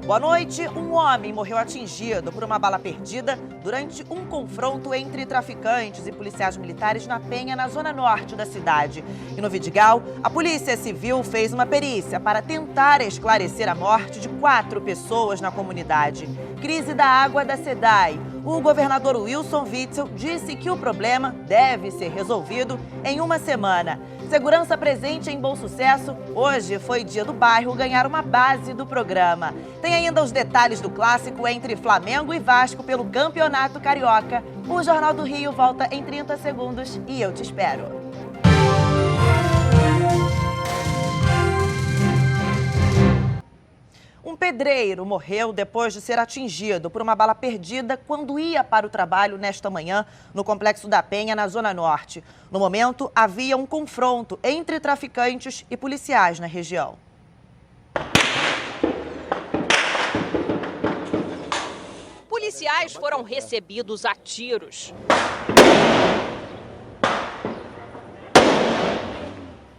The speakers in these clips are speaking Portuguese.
Boa noite. Um homem morreu atingido por uma bala perdida durante um confronto entre traficantes e policiais militares na Penha, na zona norte da cidade. E no Vidigal, a Polícia Civil fez uma perícia para tentar esclarecer a morte de 4 pessoas na comunidade. Crise da água da SEDAI. O governador Wilson Witzel disse que o problema deve ser resolvido em uma semana. Segurança presente em Bom Sucesso. Hoje foi dia do bairro ganhar uma base do programa. Tem ainda os detalhes do clássico entre Flamengo e Vasco pelo Campeonato Carioca. O Jornal do Rio volta em 30 segundos e eu te espero. Um pedreiro morreu depois de ser atingido por uma bala perdida quando ia para o trabalho nesta manhã no Complexo da Penha, na Zona Norte. No momento, havia um confronto entre traficantes e policiais na região. Policiais foram recebidos a tiros.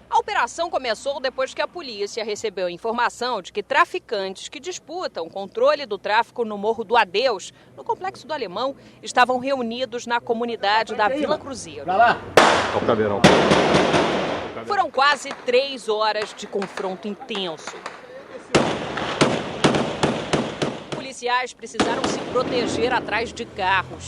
A operação começou depois que a polícia recebeu informação de que traficantes que disputam o controle do tráfico no Morro do Adeus, no Complexo do Alemão, estavam reunidos na comunidade da Vila Cruzeiro. Foram quase 3 horas de confronto intenso. Policiais precisaram se proteger atrás de carros.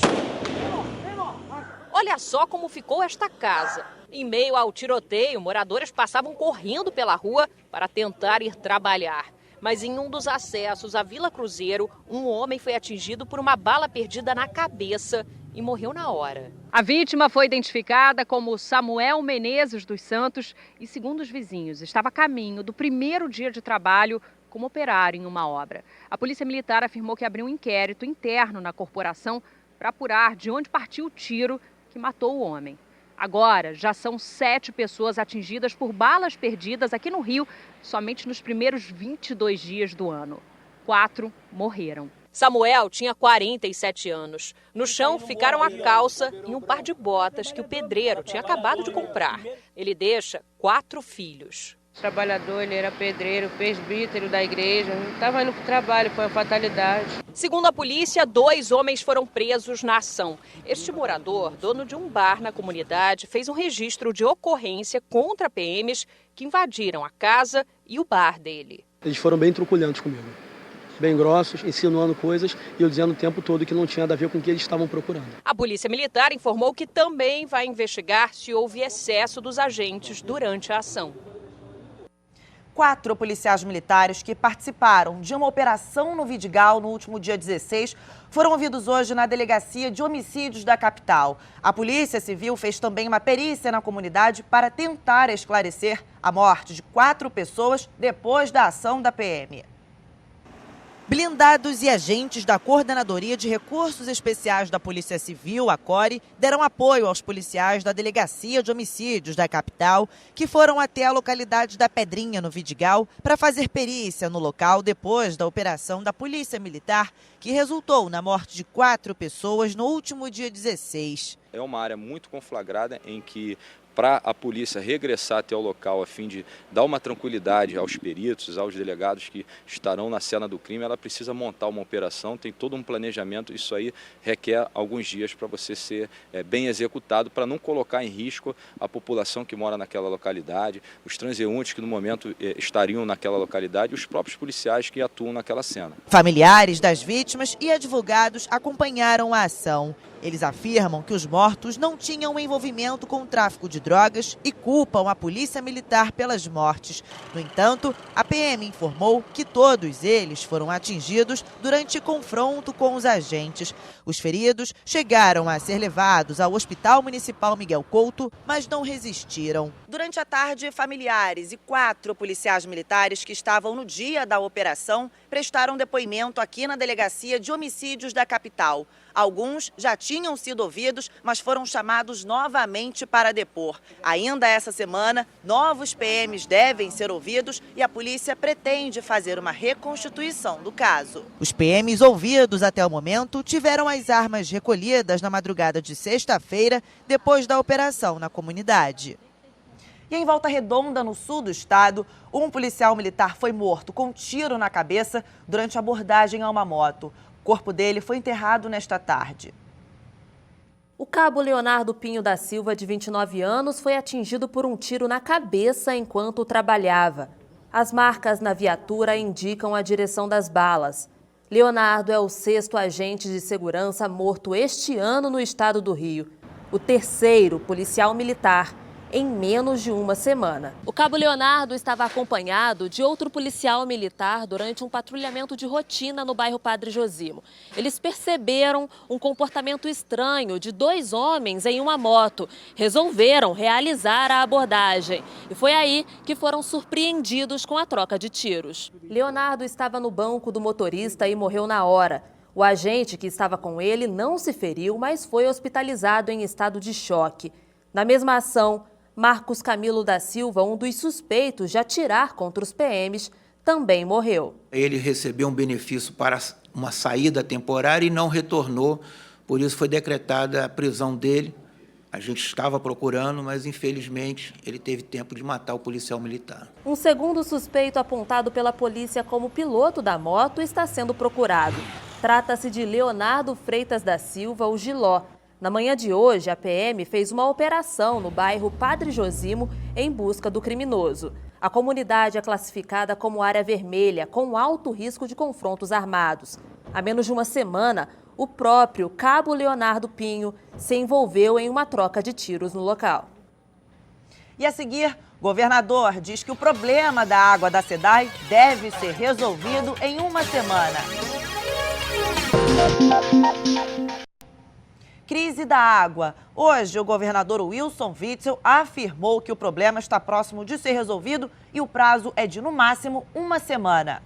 Olha só como ficou esta casa. Em meio ao tiroteio, moradores passavam correndo pela rua para tentar ir trabalhar. Mas em um dos acessos à Vila Cruzeiro, um homem foi atingido por uma bala perdida na cabeça e morreu na hora. A vítima foi identificada como Samuel Menezes dos Santos e, segundo os vizinhos, estava a caminho do primeiro dia de trabalho como operário em uma obra. A Polícia Militar afirmou que abriu um inquérito interno na corporação para apurar de onde partiu o tiro que matou o homem. Agora, já são 7 pessoas atingidas por balas perdidas aqui no Rio, somente nos primeiros 22 dias do ano. 4 morreram. Samuel tinha 47 anos. No chão ficaram a calça e um par de botas que o pedreiro tinha acabado de comprar. Ele deixa 4 filhos. Trabalhador, ele era pedreiro, presbítero da igreja, não estava indo para o trabalho, foi uma fatalidade. Segundo a polícia, 2 homens foram presos na ação. Este morador, dono de um bar na comunidade, fez um registro de ocorrência contra PMs que invadiram a casa e o bar dele. Eles foram bem truculhentos comigo, bem grossos, insinuando coisas e eu dizendo o tempo todo que não tinha nada a ver com o que eles estavam procurando. A Polícia Militar informou que também vai investigar se houve excesso dos agentes durante a ação. 4 policiais militares que participaram de uma operação no Vidigal no último dia 16 foram ouvidos hoje na Delegacia de Homicídios da capital. A Polícia Civil fez também uma perícia na comunidade para tentar esclarecer a morte de 4 pessoas depois da ação da PM. Blindados e agentes da Coordenadoria de Recursos Especiais da Polícia Civil, a CORE, deram apoio aos policiais da Delegacia de Homicídios da capital, que foram até a localidade da Pedrinha, no Vidigal, para fazer perícia no local depois da operação da Polícia Militar, que resultou na morte de 4 pessoas no último dia 16. É uma área muito conflagrada em que, para a polícia regressar até o local a fim de dar uma tranquilidade aos peritos, aos delegados que estarão na cena do crime, ela precisa montar uma operação, tem todo um planejamento, isso aí requer alguns dias para você ser bem executado, para não colocar em risco a população que mora naquela localidade, os transeuntes que no momento estariam naquela localidade e os próprios policiais que atuam naquela cena. Familiares das vítimas e advogados acompanharam a ação. Eles afirmam que os mortos não tinham envolvimento com o tráfico de drogas e culpam a Polícia Militar pelas mortes. No entanto, a PM informou que todos eles foram atingidos durante confronto com os agentes. Os feridos chegaram a ser levados ao Hospital Municipal Miguel Couto, mas não resistiram. Durante a tarde, familiares e 4 policiais militares que estavam no dia da operação prestaram depoimento aqui na Delegacia de Homicídios da capital. Alguns já tinham sido ouvidos, mas foram chamados novamente para depor. Ainda essa semana, novos PMs devem ser ouvidos e a polícia pretende fazer uma reconstituição do caso. Os PMs ouvidos até o momento tiveram as armas recolhidas na madrugada de sexta-feira, depois da operação na comunidade. E em Volta Redonda, no sul do estado, um policial militar foi morto com um tiro na cabeça durante a abordagem a uma moto. O corpo dele foi enterrado nesta tarde. O cabo Leonardo Pinho da Silva, de 29 anos, foi atingido por um tiro na cabeça enquanto trabalhava. As marcas na viatura indicam a direção das balas. Leonardo é o 6º agente de segurança morto este ano no estado do Rio. O 3º policial militar em menos de uma semana. O cabo Leonardo estava acompanhado de outro policial militar durante um patrulhamento de rotina no bairro Padre Josimo. Eles perceberam um comportamento estranho de 2 homens em uma moto. Resolveram realizar a abordagem. E foi aí que foram surpreendidos com a troca de tiros. Leonardo estava no banco do motorista e morreu na hora. O agente que estava com ele não se feriu, mas foi hospitalizado em estado de choque. Na mesma ação, Marcos Camilo da Silva, um dos suspeitos de atirar contra os PMs, também morreu. Ele recebeu um benefício para uma saída temporária e não retornou, por isso foi decretada a prisão dele. A gente estava procurando, mas infelizmente ele teve tempo de matar o policial militar. Um segundo suspeito apontado pela polícia como piloto da moto está sendo procurado. Trata-se de Leonardo Freitas da Silva, o Giló. Na manhã de hoje, a PM fez uma operação no bairro Padre Josimo em busca do criminoso. A comunidade é classificada como área vermelha, com alto risco de confrontos armados. Há menos de uma semana, o próprio cabo Leonardo Pinho se envolveu em uma troca de tiros no local. E a seguir, o governador diz que o problema da água da SEDAI deve ser resolvido em uma semana. Crise da água. Hoje, o governador Wilson Witzel afirmou que o problema está próximo de ser resolvido e o prazo é de, no máximo, uma semana.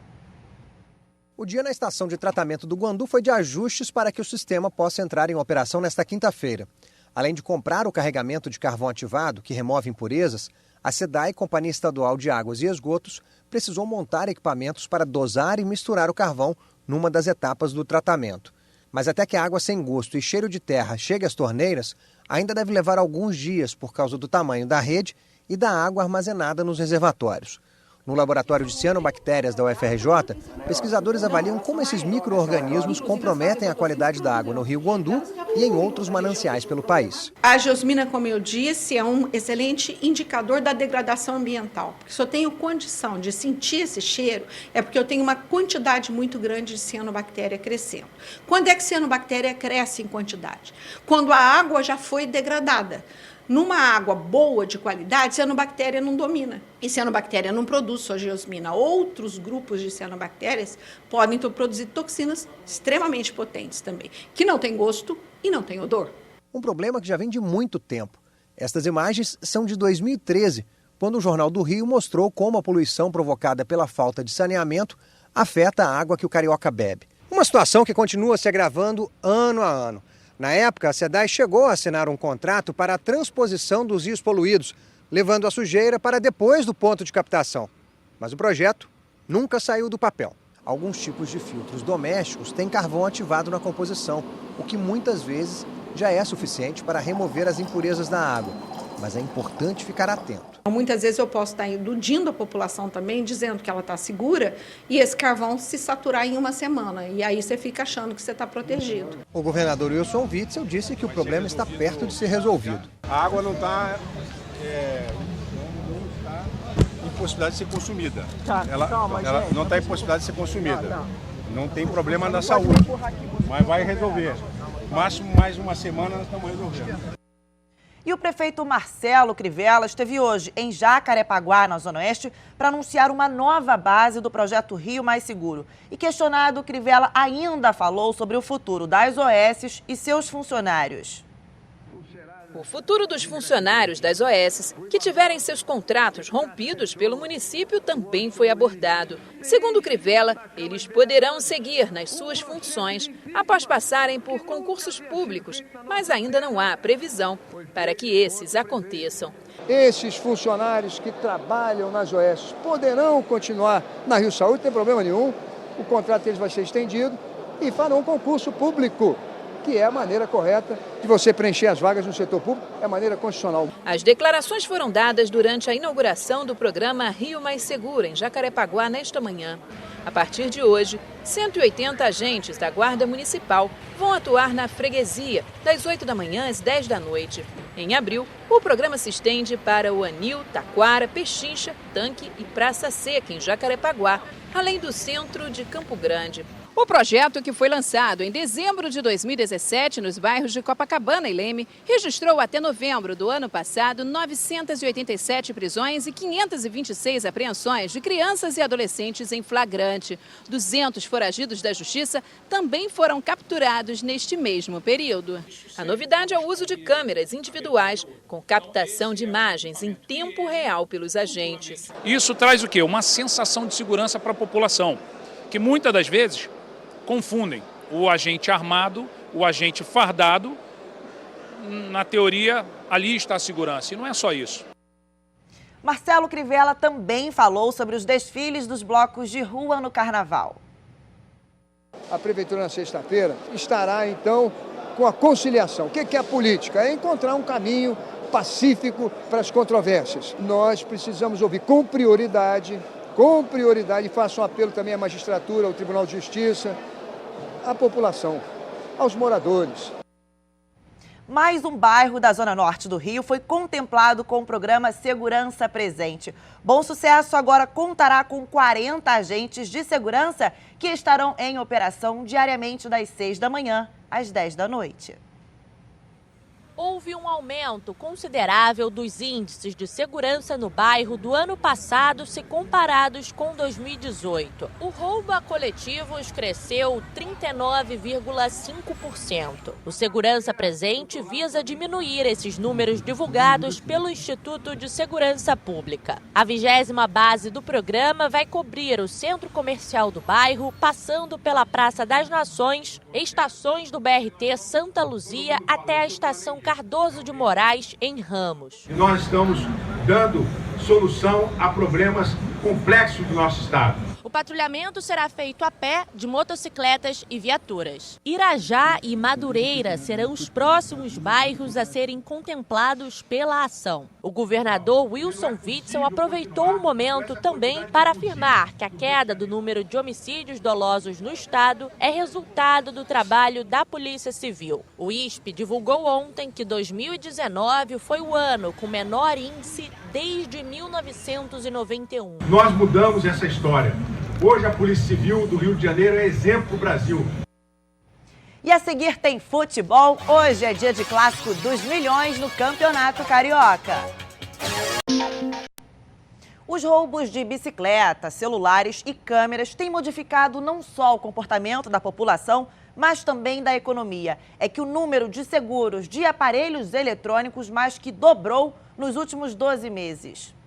O dia na estação de tratamento do Guandu foi de ajustes para que o sistema possa entrar em operação nesta quinta-feira. Além de comprar o carregamento de carvão ativado, que remove impurezas, a SEDAI, Companhia Estadual de Águas e Esgotos, precisou montar equipamentos para dosar e misturar o carvão numa das etapas do tratamento. Mas até que a água sem gosto e cheiro de terra chegue às torneiras, ainda deve levar alguns dias por causa do tamanho da rede e da água armazenada nos reservatórios. No laboratório de cianobactérias da UFRJ, pesquisadores avaliam como esses micro-organismos comprometem a qualidade da água no Rio Guandu e em outros mananciais pelo país. A geosmina, como eu disse, é um excelente indicador da degradação ambiental. Porque se eu tenho condição de sentir esse cheiro, é porque eu tenho uma quantidade muito grande de cianobactéria crescendo. Quando é que cianobactéria cresce em quantidade? Quando a água já foi degradada. Numa água boa de qualidade, cianobactéria não domina. E cianobactéria não produz só geosmina. Outros grupos de cianobactérias podem produzir toxinas extremamente potentes também, que não tem gosto e não tem odor. Um problema que já vem de muito tempo. Estas imagens são de 2013, quando o Jornal do Rio mostrou como a poluição provocada pela falta de saneamento afeta a água que o carioca bebe. Uma situação que continua se agravando ano a ano. Na época, a SEDAI chegou a assinar um contrato para a transposição dos rios poluídos, levando a sujeira para depois do ponto de captação. Mas o projeto nunca saiu do papel. Alguns tipos de filtros domésticos têm carvão ativado na composição, o que muitas vezes já é suficiente para remover as impurezas da água. Mas é importante ficar atento. Muitas vezes eu posso estar iludindo a população também, dizendo que ela está segura, e esse carvão se saturar em uma semana. E aí você fica achando que você está protegido. O governador Wilson Witzel disse que o problema está perto de ser resolvido. A água não está em possibilidade de ser consumida. Ela não está em possibilidade de ser consumida. Não tem problema na saúde, mas vai resolver. Máximo mais uma semana nós estamos resolvendo. E o prefeito Marcelo Crivella esteve hoje em Jacarepaguá, na Zona Oeste, para anunciar uma nova base do projeto Rio Mais Seguro. E questionado, Crivella ainda falou sobre o futuro das OS e seus funcionários. O futuro dos funcionários das OS que tiverem seus contratos rompidos pelo município também foi abordado. Segundo Crivella, eles poderão seguir nas suas funções após passarem por concursos públicos, mas ainda não há previsão para que esses aconteçam. Esses funcionários que trabalham nas OS poderão continuar na Rio Saúde, não tem problema nenhum. O contrato deles vai ser estendido e farão um concurso público, que é a maneira correta de você preencher as vagas no setor público, é a maneira constitucional. As declarações foram dadas durante a inauguração do programa Rio Mais Seguro, em Jacarepaguá, nesta manhã. A partir de hoje, 180 agentes da Guarda Municipal vão atuar na freguesia, das 8 da manhã às 10 da noite. Em abril, o programa se estende para o Anil, Taquara, Pechincha, Tanque e Praça Seca, em Jacarepaguá, além do centro de Campo Grande. O projeto, que foi lançado em dezembro de 2017 nos bairros de Copacabana e Leme, registrou até novembro do ano passado 987 prisões e 526 apreensões de crianças e adolescentes em flagrante. 200 foragidos da Justiça também foram capturados neste mesmo período. A novidade é o uso de câmeras individuais com captação de imagens em tempo real pelos agentes. Isso traz o quê? Uma sensação de segurança para a população, que muitas das vezes confundem o agente armado, o agente fardado. Na teoria, ali está a segurança, e não é só isso. Marcelo Crivella também falou sobre os desfiles dos blocos de rua no Carnaval. A Prefeitura, na sexta-feira, estará, então, com a conciliação. O que é a política? É encontrar um caminho pacífico para as controvérsias. Nós precisamos ouvir com prioridade, e faço um apelo também à magistratura, ao Tribunal de Justiça, à população, aos moradores. Mais um bairro da Zona Norte do Rio foi contemplado com o programa Segurança Presente. Bom Sucesso agora contará com 40 agentes de segurança que estarão em operação diariamente das 6 da manhã às 10 da noite. Houve um aumento considerável dos índices de segurança no bairro do ano passado se comparados com 2018. O roubo a coletivos cresceu 39,5%. O Segurança Presente visa diminuir esses números divulgados pelo Instituto de Segurança Pública. A 20ª base do programa vai cobrir o centro comercial do bairro, passando pela Praça das Nações, estações do BRT Santa Luzia até a estação Cardoso de Moraes, em Ramos. Nós estamos dando solução a problemas complexos do nosso estado. O patrulhamento será feito a pé, de motocicletas e viaturas. Irajá e Madureira serão os próximos bairros a serem contemplados pela ação. O governador Wilson Witzel aproveitou o momento também para afirmar que a queda do número de homicídios dolosos no estado é resultado do trabalho da Polícia Civil. O ISP divulgou ontem que 2019 foi o ano com menor índice desde 1991. Nós mudamos essa história. Hoje a Polícia Civil do Rio de Janeiro é exemplo pro Brasil. E a seguir tem futebol. Hoje é dia de clássico dos milhões no Campeonato Carioca. Os roubos de bicicleta, celulares e câmeras têm modificado não só o comportamento da população, mas também da economia. É que o número de seguros de aparelhos eletrônicos mais que dobrou nos últimos 12 meses.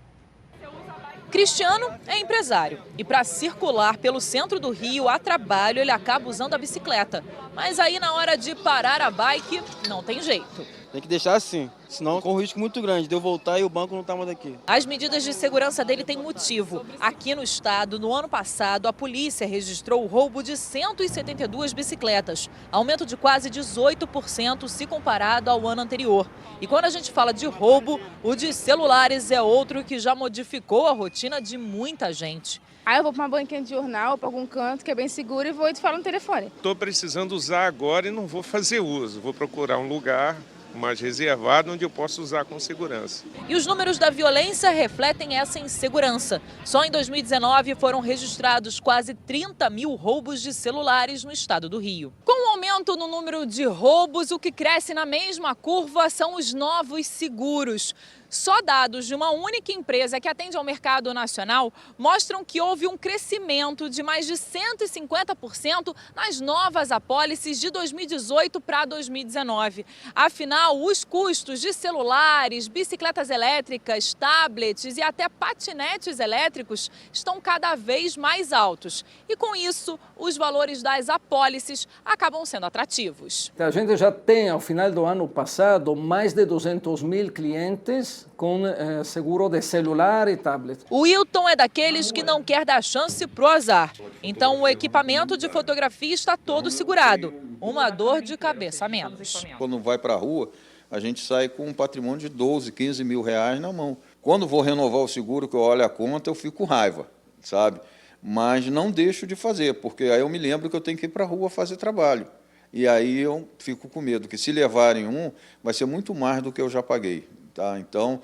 Cristiano é empresário e para circular pelo centro do Rio a trabalho ele acaba usando a bicicleta. Mas aí na hora de parar a bike não tem jeito. Tem que deixar assim, senão corre um risco muito grande de eu voltar e o banco não tá mais aqui. As medidas de segurança dele têm motivo. Aqui no estado, no ano passado, a polícia registrou o roubo de 172 bicicletas, aumento de quase 18% se comparado ao ano anterior. E quando a gente fala de roubo, o de celulares é outro que já modificou a rotina de muita gente. Aí eu vou para uma banquinha de jornal, para algum canto que é bem seguro e vou e te falo no telefone. Estou precisando usar agora e não vou fazer uso, vou procurar um lugar mais reservado onde eu posso usar com segurança. E os números da violência refletem essa insegurança. Só em 2019 foram registrados quase 30 mil roubos de celulares no estado do Rio. Com o aumento no número de roubos, o que cresce na mesma curva são os novos seguros. Só dados de uma única empresa que atende ao mercado nacional mostram que houve um crescimento de mais de 150% nas novas apólices de 2018 para 2019. Afinal, os custos de celulares, bicicletas elétricas, tablets e até patinetes elétricos estão cada vez mais altos. E com isso, os valores das apólices acabam sendo atrativos. A gente já tem, ao final do ano passado, mais de 200 mil clientes móveis com seguro de celular e tablet. O Wilton é daqueles que não quer dar chance pro azar. Então o equipamento de fotografia está todo segurado. Uma dor de cabeça a menos. Quando vai para a rua, a gente sai com um patrimônio de 12, 15 mil reais na mão. Quando vou renovar o seguro, que eu olho a conta, eu fico com raiva, sabe? Mas não deixo de fazer, porque aí eu me lembro que eu tenho que ir para a rua fazer trabalho. E aí eu fico com medo, que se levarem um, vai ser muito mais do que eu já paguei. Tá? Então,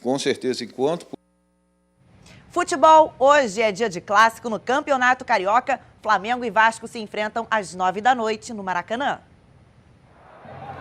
com certeza, enquanto... Futebol, hoje é dia de clássico no Campeonato Carioca. Flamengo e Vasco se enfrentam às 9 da noite no Maracanã.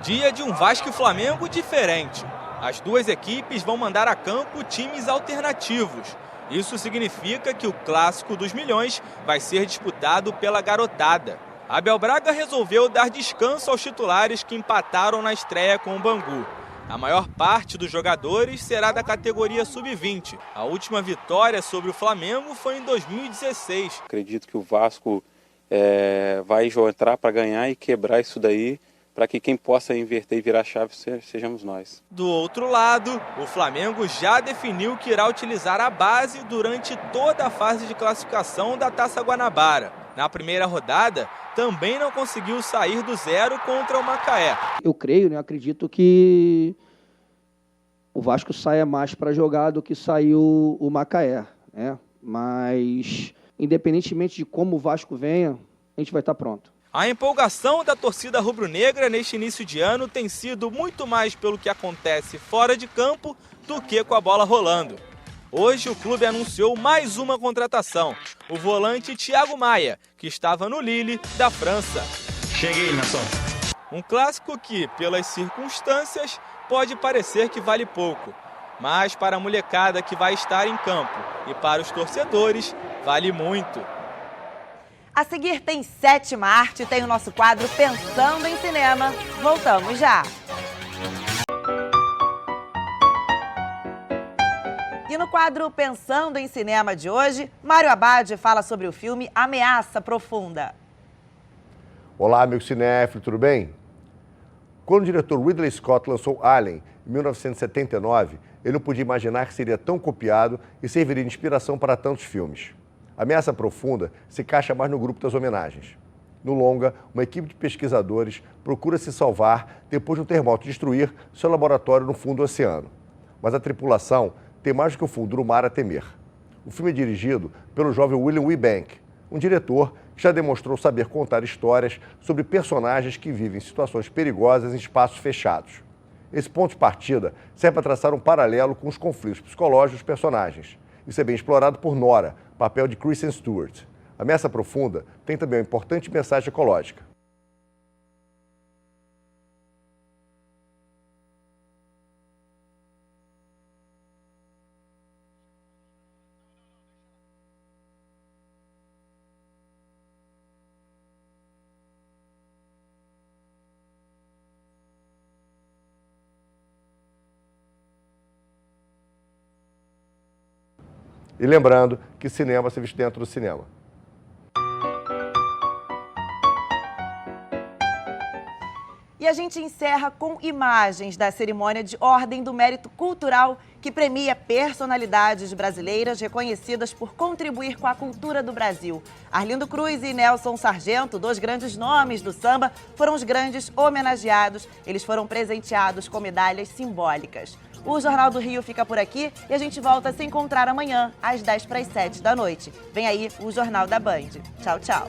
Dia de um Vasco e Flamengo diferente. As duas equipes vão mandar a campo times alternativos. Isso significa que o Clássico dos Milhões vai ser disputado pela garotada. Abel Braga resolveu dar descanso aos titulares que empataram na estreia com o Bangu. A maior parte dos jogadores será da categoria sub-20. A última vitória sobre o Flamengo foi em 2016. Acredito que o Vasco vai entrar para ganhar e quebrar isso daí, para que quem possa inverter e virar a chave sejamos nós. Do outro lado, o Flamengo já definiu que irá utilizar a base durante toda a fase de classificação da Taça Guanabara. Na primeira rodada, também não conseguiu sair do zero contra o Macaé. Eu creio, né, acredito que o Vasco saia mais para jogar do que saiu o Macaé, né? Mas, independentemente de como o Vasco venha, a gente vai estar pronto. A empolgação da torcida rubro-negra neste início de ano tem sido muito mais pelo que acontece fora de campo do que com a bola rolando. Hoje o clube anunciou mais uma contratação, o volante Thiago Maia, que estava no Lille, da França. Cheguei, nação. Um clássico que, pelas circunstâncias, pode parecer que vale pouco, mas para a molecada que vai estar em campo e para os torcedores, vale muito. A seguir tem Sétima Arte, tem o nosso quadro Pensando em Cinema. Voltamos já. E no quadro Pensando em Cinema de hoje, Mário Abad fala sobre o filme Ameaça Profunda. Olá, amigo cinéfilo, tudo bem? Quando o diretor Ridley Scott lançou Alien, em 1979, ele não podia imaginar que seria tão copiado e serviria de inspiração para tantos filmes. Ameaça Profunda se encaixa mais no grupo das homenagens. No longa, uma equipe de pesquisadores procura se salvar depois de um terremoto destruir seu laboratório no fundo do oceano. Mas a tripulação tem mais do que o fundo do mar a temer. O filme é dirigido pelo jovem William Wee-Bank, um diretor que já demonstrou saber contar histórias sobre personagens que vivem situações perigosas em espaços fechados. Esse ponto de partida serve para traçar um paralelo com os conflitos psicológicos dos personagens. Isso é bem explorado por Nora, papel de Kristen Stewart. Ameaça Profunda tem também uma importante mensagem ecológica. E lembrando que cinema se veste dentro do cinema. E a gente encerra com imagens da cerimônia de Ordem do Mérito Cultural, que premia personalidades brasileiras reconhecidas por contribuir com a cultura do Brasil. Arlindo Cruz e Nelson Sargento, dois grandes nomes do samba, foram os grandes homenageados. Eles foram presenteados com medalhas simbólicas. O Jornal do Rio fica por aqui e a gente volta a se encontrar amanhã, às 10 para as 7 da noite. Vem aí o Jornal da Band. Tchau, tchau.